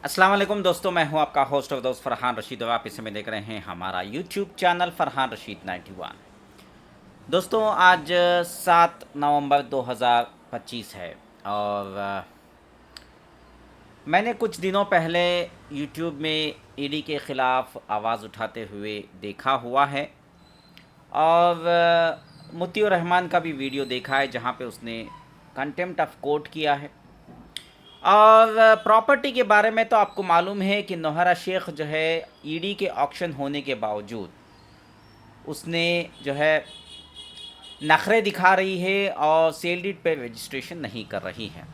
अस्सलाम वालेकुम दोस्तों, मैं हूं आपका होस्ट और दोस्त फरहान रशीद और आप इस समय देख रहे हैं हमारा यूट्यूब चैनल फरहान रशीद 91। दोस्तों आज 7 नवंबर 2025 है और मैंने कुछ दिनों पहले यूट्यूब में ईडी के ख़िलाफ़ आवाज़ उठाते हुए देखा हुआ है और मुतीउर रहमान का भी वीडियो देखा है जहां पे उसने कंटेम्प्ट ऑफ कोर्ट किया है। और प्रॉपर्टी के बारे में तो आपको मालूम है कि नौहरा शेख जो है ईडी के ऑक्शन होने के बावजूद उसने जो है नखरे दिखा रही है और सेल डीड पे रजिस्ट्रेशन नहीं कर रही है।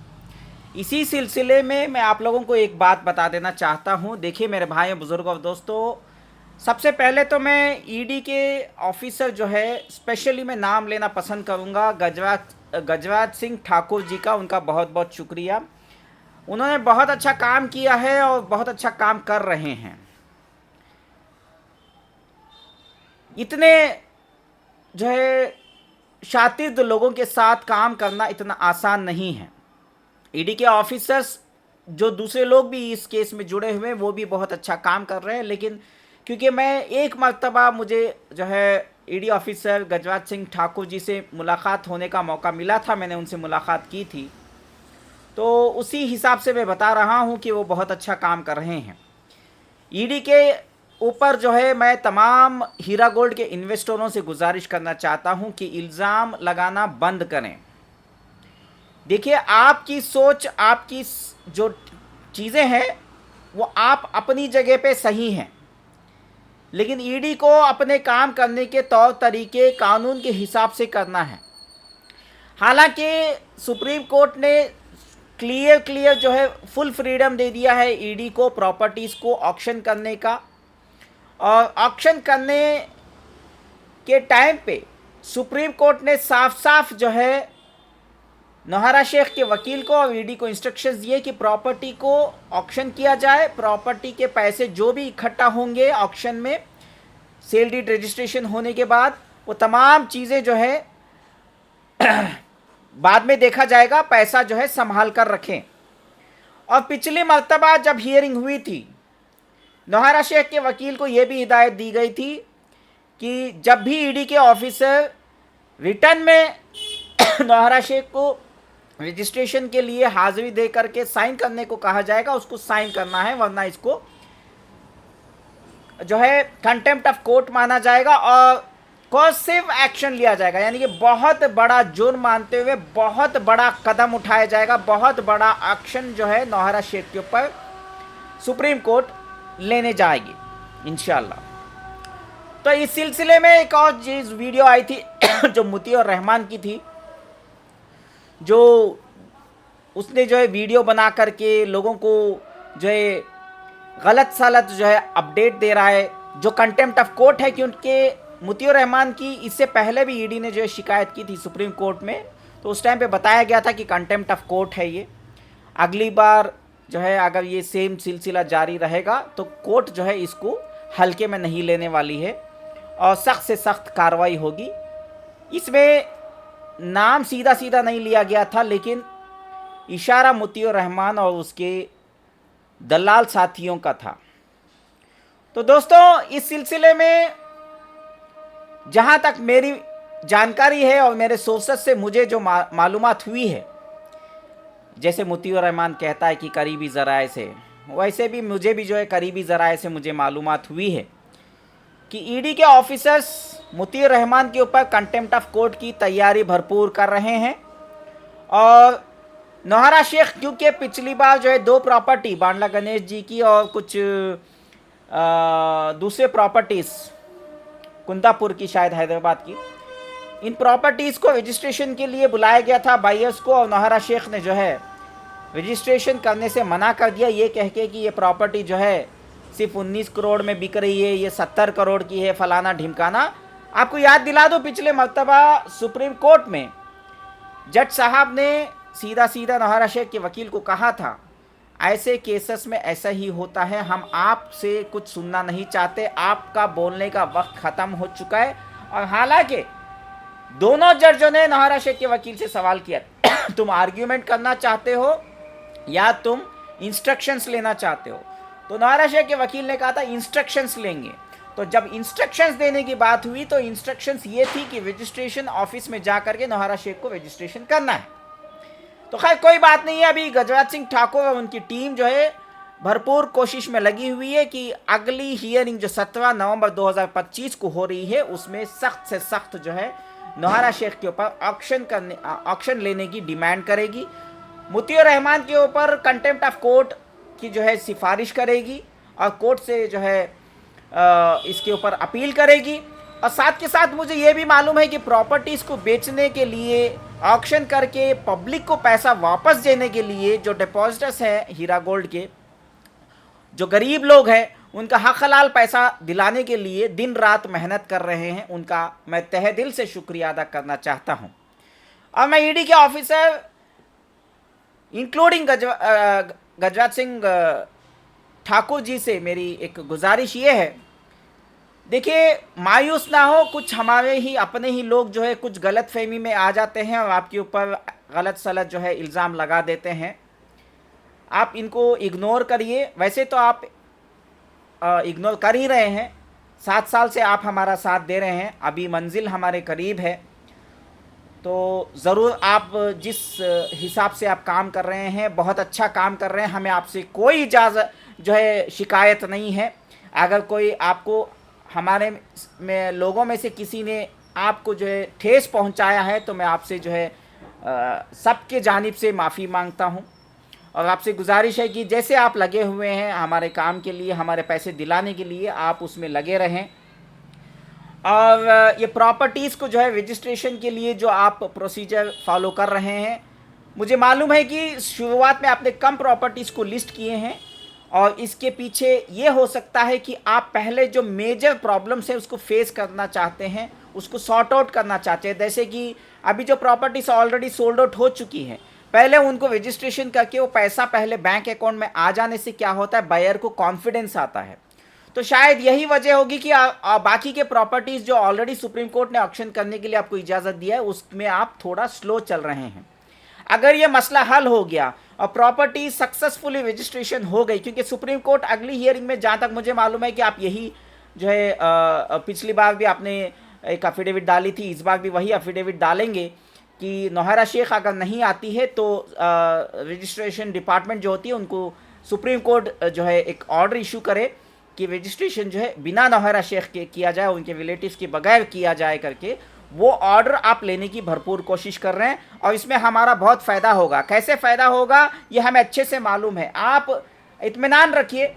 इसी सिलसिले में मैं आप लोगों को एक बात बता देना चाहता हूँ। देखिए मेरे भाई बुज़ुर्ग और दोस्तों, सबसे पहले तो मैं ईडी के ऑफिसर जो है स्पेशली मैं नाम लेना पसंद करूँगा गजराज सिंह ठाकुर जी का। उनका बहुत बहुत शुक्रिया। उन्होंने बहुत अच्छा काम किया है और बहुत अच्छा काम कर रहे हैं। इतने जो है शातिर्द लोगों के साथ काम करना इतना आसान नहीं है। ईडी के ऑफिसर्स जो दूसरे लोग भी इस केस में जुड़े हुए हैं वो भी बहुत अच्छा काम कर रहे हैं, लेकिन क्योंकि मैं एक मर्तबा मुझे जो है ईडी ऑफिसर गजराज सिंह ठाकुर जी से मुलाकात होने का मौका मिला था, मैंने उनसे मुलाकात की थी, तो उसी हिसाब से मैं बता रहा हूं कि वो बहुत अच्छा काम कर रहे हैं। ईडी के ऊपर जो है मैं तमाम हीरा गोल्ड के इन्वेस्टरों से गुजारिश करना चाहता हूं कि इल्ज़ाम लगाना बंद करें। देखिए आपकी सोच, आपकी जो चीज़ें हैं वो आप अपनी जगह पे सही हैं, लेकिन ईडी को अपने काम करने के तौर तरीके कानून के हिसाब से करना है। हालांकि सुप्रीम कोर्ट ने क्लियर जो है फुल फ्रीडम दे दिया है ईडी को प्रॉपर्टीज़ को ऑक्शन करने का, और ऑक्शन करने के टाइम पे सुप्रीम कोर्ट ने साफ साफ जो है नौहरा शेख के वकील को और ईडी को इंस्ट्रक्शंस दिए कि प्रॉपर्टी को ऑक्शन किया जाए। प्रॉपर्टी के पैसे जो भी इकट्ठा होंगे ऑक्शन में सेल डीड रजिस्ट्रेशन होने के बाद वो तमाम चीज़ें जो है बाद में देखा जाएगा, पैसा जो है संभाल कर रखें। और पिछली मर्तबा जब हियरिंग हुई थी नौहरा शेख के वकील को यह भी हिदायत दी गई थी कि जब भी ईडी के ऑफिसर रिटर्न में नौहरा शेख को रजिस्ट्रेशन के लिए हाजिरी दे करके साइन करने को कहा जाएगा उसको साइन करना है, वरना इसको जो है कंटेम्प्ट ऑफ कोर्ट माना जाएगा और कॉसिव एक्शन लिया जाएगा, यानी कि बहुत बड़ा जुर्म मानते हुए बहुत बड़ा कदम उठाया जाएगा, बहुत बड़ा एक्शन जो है नौहरा शेख के ऊपर सुप्रीम कोर्ट लेने जाएगी इंशाल्लाह। तो इस सिलसिले में एक और चीज़ वीडियो आई थी जो मुतीउर रहमान की थी, जो उसने जो है वीडियो बना करके लोगों को जो है गलत सलत जो है अपडेट दे रहा है, जो कंटेम्प्ट ऑफ कोर्ट है। क्योंकि मुतीउर रहमान की इससे पहले भी ईडी ने जो है शिकायत की थी सुप्रीम कोर्ट में, तो उस टाइम पे बताया गया था कि कंटेम्प्ट ऑफ कोर्ट है ये। अगली बार जो है अगर ये सेम सिलसिला जारी रहेगा तो कोर्ट जो है इसको हल्के में नहीं लेने वाली है और सख्त से सख्त कार्रवाई होगी। इसमें नाम सीधा सीधा नहीं लिया गया था, लेकिन इशारा मुतीउर रहमान और उसके दलाल साथियों का था। तो दोस्तों इस सिलसिले में जहाँ तक मेरी जानकारी है और मेरे सोर्सेस से मुझे जो मालूमात हुई है, जैसे मुतीउर रहमान कहता है कि करीबी ज़राए से, वैसे भी मुझे भी जो है करीबी ज़राए से मुझे मालूमात हुई है कि ईडी के ऑफिसर्स मुतीउर रहमान के ऊपर कंटेम्प्ट ऑफ कोर्ट की तैयारी भरपूर कर रहे हैं। और नौहरा शेख क्योंकि पिछली बार जो है 2 प्रॉपर्टी बांडला गणेश जी की और कुछ दूसरे प्रॉपर्टीज़ कुंदापुर की, शायद हैदराबाद की, इन प्रॉपर्टीज़ को रजिस्ट्रेशन के लिए बुलाया गया था बायर्स को, और नौहरा शेख ने जो है रजिस्ट्रेशन करने से मना कर दिया ये कह के कि ये प्रॉपर्टी जो है सिर्फ 19 करोड़ में बिक रही है, ये 70 करोड़ की है, फलाना ढिमकाना। आपको याद दिला दो पिछले मर्तबा सुप्रीम कोर्ट में जज साहब ने सीधा सीधा नौहरा शेख के वकील को कहा था ऐसे केसेस में ऐसा ही होता है, हम आपसे कुछ सुनना नहीं चाहते, आपका बोलने का वक्त ख़त्म हो चुका है। और हालांकि दोनों जजों ने नौहरा शेख के वकील से सवाल किया तुम आर्ग्यूमेंट करना चाहते हो या तुम इंस्ट्रक्शंस लेना चाहते हो, तो नौहरा शेख के वकील ने कहा था इंस्ट्रक्शंस लेंगे। तो जब इंस्ट्रक्शंस देने की बात हुई तो इंस्ट्रक्शंस ये थी कि रजिस्ट्रेशन ऑफिस में जा करके नौहरा शेख को रजिस्ट्रेशन करना है। तो खैर कोई बात नहीं है, अभी गजराज सिंह ठाकुर और उनकी टीम जो है भरपूर कोशिश में लगी हुई है कि अगली हियरिंग जो 17 नवंबर 2025 को हो रही है उसमें सख्त से सख्त जो है नौहरा शेख के ऊपर ऑक्शन लेने की डिमांड करेगी, मुतीउर रहमान के ऊपर कंटेम्प्ट ऑफ कोर्ट की जो है सिफारिश करेगी और कोर्ट से जो है इसके ऊपर अपील करेगी। और साथ के साथ मुझे ये भी मालूम है कि प्रॉपर्टीज़ को बेचने के लिए ऑक्शन करके पब्लिक को पैसा वापस देने के लिए जो डिपॉजिटर्स हैं हीरा गोल्ड के, जो गरीब लोग हैं, उनका हक हलाल पैसा दिलाने के लिए दिन रात मेहनत कर रहे हैं, उनका मैं तहे दिल से शुक्रिया अदा करना चाहता हूं। और मैं ईडी के ऑफिसर इंक्लूडिंग गजराज सिंह ठाकुर जी से मेरी एक गुजारिश ये है, देखिए मायूस ना हो, कुछ हमारे ही अपने ही लोग जो है कुछ गलत फहमी में आ जाते हैं और आपके ऊपर गलत सलत जो है इल्ज़ाम लगा देते हैं, आप इनको इग्नोर करिए। वैसे तो आप इग्नोर कर ही रहे हैं, 7 साल से आप हमारा साथ दे रहे हैं, अभी मंजिल हमारे करीब है, तो ज़रूर आप जिस हिसाब से आप काम कर रहे हैं बहुत अच्छा काम कर रहे हैं, हमें आपसे कोई इजाज़त जो है शिकायत नहीं है। अगर कोई आपको हमारे में लोगों में से किसी ने आपको जो है ठेस पहुंचाया है तो मैं आपसे जो है सबके जानिब से माफ़ी मांगता हूं और आपसे गुजारिश है कि जैसे आप लगे हुए हैं हमारे काम के लिए, हमारे पैसे दिलाने के लिए, आप उसमें लगे रहें। और ये प्रॉपर्टीज़ को जो है रजिस्ट्रेशन के लिए जो आप प्रोसीजर फॉलो कर रहे हैं, मुझे मालूम है कि शुरुआत में आपने कम प्रॉपर्टीज़ को लिस्ट किए हैं और इसके पीछे ये हो सकता है कि आप पहले जो मेजर प्रॉब्लम्स है उसको फेस करना चाहते हैं, उसको सॉर्ट आउट करना चाहते हैं। जैसे कि अभी जो प्रॉपर्टीज़ ऑलरेडी सोल्ड आउट हो चुकी हैं, पहले उनको रजिस्ट्रेशन करके वो पैसा पहले बैंक अकाउंट में आ जाने से क्या होता है, बायर को कॉन्फिडेंस आता है। तो शायद यही वजह होगी कि बाकी के प्रॉपर्टीज़ जो ऑलरेडी सुप्रीम कोर्ट ने ऑक्शन करने के लिए आपको इजाज़त दिया है उसमें आप थोड़ा स्लो चल रहे हैं। अगर ये मसला हल हो गया और प्रॉपर्टी सक्सेसफुली रजिस्ट्रेशन हो गई, क्योंकि सुप्रीम कोर्ट अगली हियरिंग में, जहाँ तक मुझे मालूम है कि आप यही जो है पिछली बार भी आपने एक अफिडेविट डाली थी, इस बार भी वही अफिडेविट डालेंगे कि नौहरा शेख अगर नहीं आती है तो रजिस्ट्रेशन डिपार्टमेंट जो होती है उनको सुप्रीम कोर्ट जो है एक ऑर्डर इशू करे कि रजिस्ट्रेशन जो है बिना नौहरा शेख के किया जाए, उनके रिलेटिव्स के बगैर किया जाए करके, वो ऑर्डर आप लेने की भरपूर कोशिश कर रहे हैं और इसमें हमारा बहुत फ़ायदा होगा। कैसे फ़ायदा होगा ये हमें अच्छे से मालूम है, आप इत्मीनान रखिए,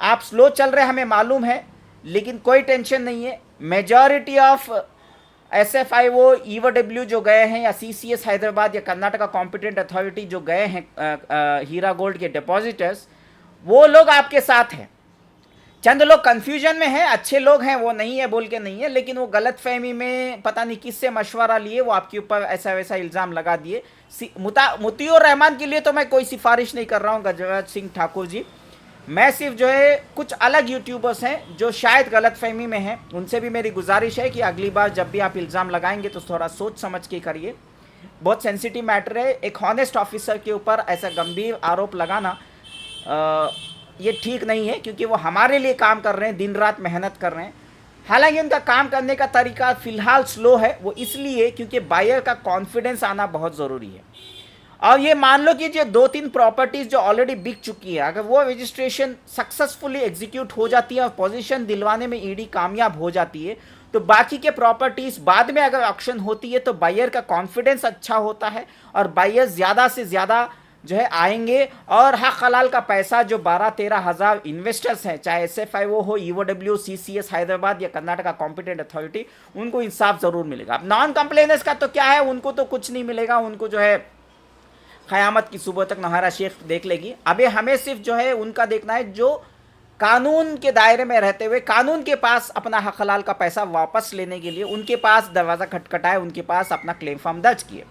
आप स्लो चल रहे हमें मालूम है, लेकिन कोई टेंशन नहीं है। मेजॉरिटी ऑफ SFIO EOW जो गए हैं या CCS हैदराबाद या कर्नाटका कॉम्पिटेंट अथॉरिटी जो गए हैं हीरा गोल्ड के डिपॉजिटर्स, वो लोग आपके साथ हैं। चंद लोग कंफ्यूजन में हैं, अच्छे लोग हैं, वो नहीं है बोल के नहीं है, लेकिन वो गलत फहमी में पता नहीं किससे मशवरा लिए वो आपके ऊपर ऐसा वैसा इल्ज़ाम लगा दिए। मुतीउर रहमान के लिए तो मैं कोई सिफारिश नहीं कर रहा हूँ गजराज सिंह ठाकुर जी, मैं सिर्फ जो है कुछ अलग यूट्यूबर्स हैं जो शायद गलत फहमी में हैं, उनसे भी मेरी गुजारिश है कि अगली बार जब भी आप इल्ज़ाम लगाएंगे तो थोड़ा सोच समझ के करिए। बहुत सेंसिटिव मैटर है, एक हॉनेस्ट ऑफिसर के ऊपर ऐसा गंभीर आरोप लगाना ये ठीक नहीं है, क्योंकि वो हमारे लिए काम कर रहे हैं, दिन रात मेहनत कर रहे हैं। हालांकि उनका काम करने का तरीका फ़िलहाल स्लो है, वो इसलिए क्योंकि बायर का कॉन्फिडेंस आना बहुत ज़रूरी है। और ये मान लो कि जो 2-3 प्रॉपर्टीज़ जो ऑलरेडी बिक चुकी है, अगर वो रजिस्ट्रेशन सक्सेसफुली एग्जीक्यूट हो जाती है और पोजीशन दिलवाने में ईडी कामयाब हो जाती है, तो बाकी के प्रॉपर्टीज़ बाद में अगर ऑक्शन होती है तो बायर का कॉन्फिडेंस अच्छा होता है और बायर ज़्यादा से ज़्यादा जो है आएंगे और हक हलाल का पैसा जो 12-13 हज़ार इन्वेस्टर्स हैं, चाहे SFIO हो, EOW, CCS हैदराबाद या कर्नाटका कॉम्पिटेंट अथॉरिटी, उनको इंसाफ ज़रूर मिलेगा। अब नॉन कंप्लेनर्स का तो क्या है, उनको तो कुछ नहीं मिलेगा, उनको जो है क़यामत की सुबह तक नौहरा शेख देख लेगी। अभी हमें सिर्फ जो है उनका देखना है जो कानून के दायरे में रहते हुए कानून के पास अपना हक हलाल का पैसा वापस लेने के लिए उनके पास दरवाज़ा खटखटाए, उनके पास अपना क्लेम फॉर्म दर्ज किए,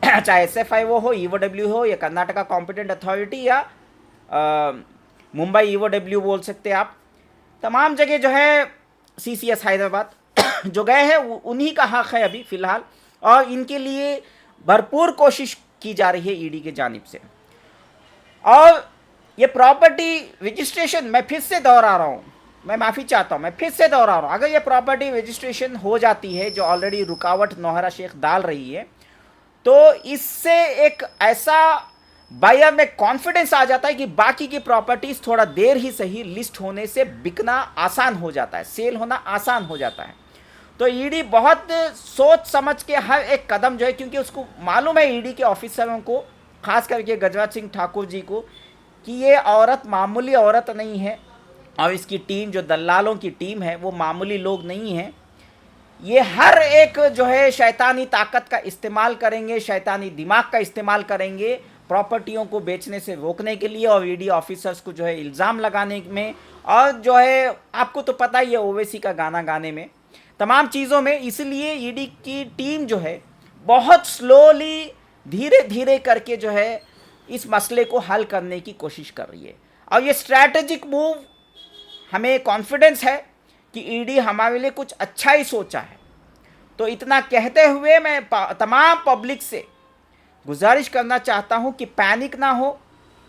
चाहे SFIO हो, EOW हो या कर्नाटका कॉम्पिटेंट अथॉरिटी या मुंबई EOW बोल सकते हैं आप, तमाम जगह जो है CCS हैदराबाद जो गए हैं उन्हीं का हक है अभी फ़िलहाल, और इनके लिए भरपूर कोशिश की जा रही है ईडी के जानिब से। और ये प्रॉपर्टी रजिस्ट्रेशन, मैं फिर से दोहरा रहा हूँ, मैं माफ़ी चाहता हूँ, मैं फिर से दोहरा रहा हूँ, अगर ये प्रॉपर्टी रजिस्ट्रेशन हो जाती है जो ऑलरेडी रुकावट नौहरा शेख डाल रही है, तो इससे एक ऐसा बायर में कॉन्फिडेंस आ जाता है कि बाकी की प्रॉपर्टीज थोड़ा देर ही सही लिस्ट होने से बिकना आसान हो जाता है, सेल होना आसान हो जाता है। तो ईडी बहुत सोच समझ के हर एक कदम जो है, क्योंकि उसको मालूम है ईडी के ऑफिसरों को, खास करके गजराज सिंह ठाकुर जी को, कि ये औरत मामूली औरत नहीं है और इसकी टीम जो दलालों की टीम है वो मामूली लोग नहीं है। ये हर एक जो है शैतानी ताकत का इस्तेमाल करेंगे, शैतानी दिमाग का इस्तेमाल करेंगे प्रॉपर्टियों को बेचने से रोकने के लिए और ईडी ऑफिसर्स को जो है इल्ज़ाम लगाने में, और जो है आपको तो पता ही है ओवैसी का गाना गाने में, तमाम चीज़ों में। इसलिए ईडी की टीम जो है बहुत स्लोली, धीरे धीरे करके जो है इस मसले को हल करने की कोशिश कर रही है। और ये स्ट्रैटेजिक मूव, हमें कॉन्फिडेंस है कि ईडी हमारे लिए कुछ अच्छा ही सोचा है। तो इतना कहते हुए मैं तमाम पब्लिक से गुजारिश करना चाहता हूं कि पैनिक ना हो,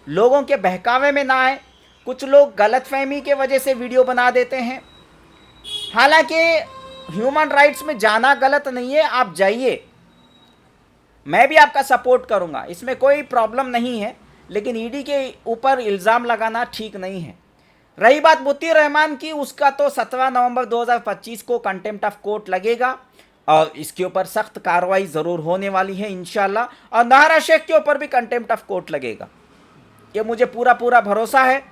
लोगों के बहकावे में ना आए। कुछ लोग गलतफहमी के वजह से वीडियो बना देते हैं, हालांकि ह्यूमन राइट्स में जाना गलत नहीं है, आप जाइए, मैं भी आपका सपोर्ट करूंगा, इसमें कोई प्रॉब्लम नहीं है, लेकिन ईडी के ऊपर इल्ज़ाम लगाना ठीक नहीं है। रही बात मुफ्ती रहमान की, उसका तो 17 नवंबर 2025 को कंटेम्प्ट ऑफ कोर्ट लगेगा और इसके ऊपर सख्त कार्रवाई ज़रूर होने वाली है इंशाल्लाह, और नौहरा शेख के ऊपर भी कंटेम्प्ट ऑफ कोर्ट लगेगा, ये मुझे पूरा भरोसा है।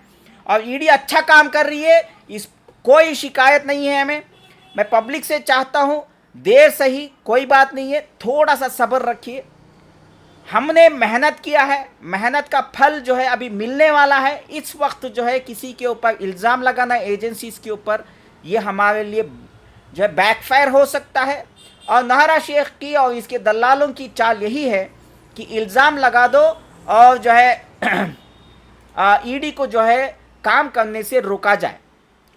और ईडी अच्छा काम कर रही है, इस कोई शिकायत नहीं है हमें। मैं पब्लिक से चाहता हूँ, देर सही कोई बात नहीं है, थोड़ा सा सब्र रखिए। हमने मेहनत किया है, मेहनत का फल जो है अभी मिलने वाला है। इस वक्त जो है किसी के ऊपर इल्ज़ाम लगाना एजेंसीज के ऊपर, ये हमारे लिए जो है बैकफायर हो सकता है। और नौहरा शेख की और इसके दलालों की चाल यही है कि इल्ज़ाम लगा दो और जो है ईडी को जो है काम करने से रोका जाए।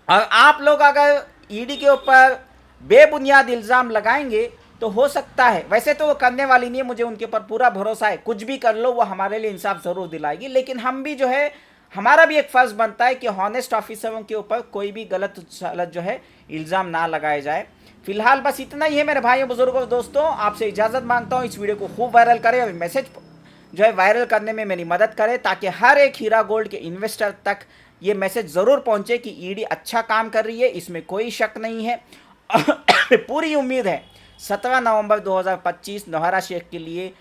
और आप लोग अगर ईडी के ऊपर बेबुनियाद इल्ज़ाम लगाएंगे तो हो सकता है, वैसे तो वो करने वाली नहीं है, मुझे उनके ऊपर पूरा भरोसा है, कुछ भी कर लो वो हमारे लिए इंसाफ ज़रूर दिलाएगी। लेकिन हम भी जो है, हमारा भी एक फ़र्ज़ बनता है कि हॉनेस्ट ऑफिसरों के ऊपर कोई भी गलत जो है इल्ज़ाम ना लगाए जाए। फिलहाल बस इतना ही है मेरे भाइयों बुजुर्गों दोस्तों, आपसे इजाज़त मांगता हूँ। इस वीडियो को खूब वायरल करें और मैसेज जो है वायरल करने में मेरी मदद करें, ताकि हर एक हीरा गोल्ड के इन्वेस्टर तक ये मैसेज ज़रूर पहुँचे कि ईडी अच्छा काम कर रही है, इसमें कोई शक नहीं है। पूरी उम्मीद है 17 नवंबर 2025 नौहरा शेख के लिए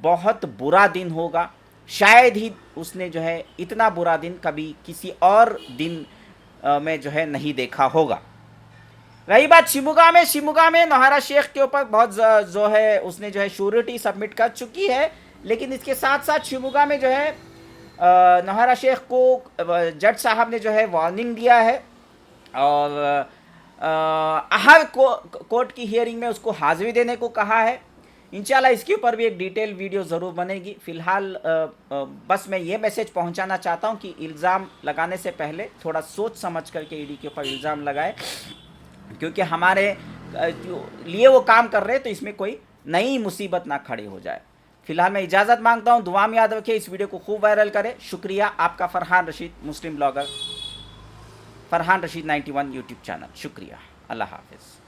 बहुत बुरा दिन होगा, शायद ही उसने जो है इतना बुरा दिन कभी किसी और दिन में जो है नहीं देखा होगा। रही बात शिमोगा में नौहरा शेख के ऊपर बहुत जो है उसने जो है श्योरिटी सबमिट कर चुकी है, लेकिन इसके साथ साथ शिमोगा में जो है नौहरा शेख को जज साहब ने जो है वार्निंग दिया है और हर कोर्ट की हियरिंग में उसको हाजिरी देने को कहा है। इंशाल्लाह इसके ऊपर भी एक डिटेल वीडियो ज़रूर बनेगी। फ़िलहाल बस मैं ये मैसेज पहुंचाना चाहता हूं कि इल्ज़ाम लगाने से पहले थोड़ा सोच समझ करके ईडी के ऊपर इल्ज़ाम लगाए, क्योंकि हमारे लिए वो काम कर रहे हैं, तो इसमें कोई नई मुसीबत ना खड़ी हो जाए। फ़िलहाल मैं इजाज़त मांगता हूँ, दुआ में याद रखें, इस वीडियो को खूब वायरल करें। शुक्रिया। आपका Farhan Rashid, Muslim blogger, Farhan Rashid 91 YouTube channel. शुक्रिया। अल्लाह हाफ़िज़।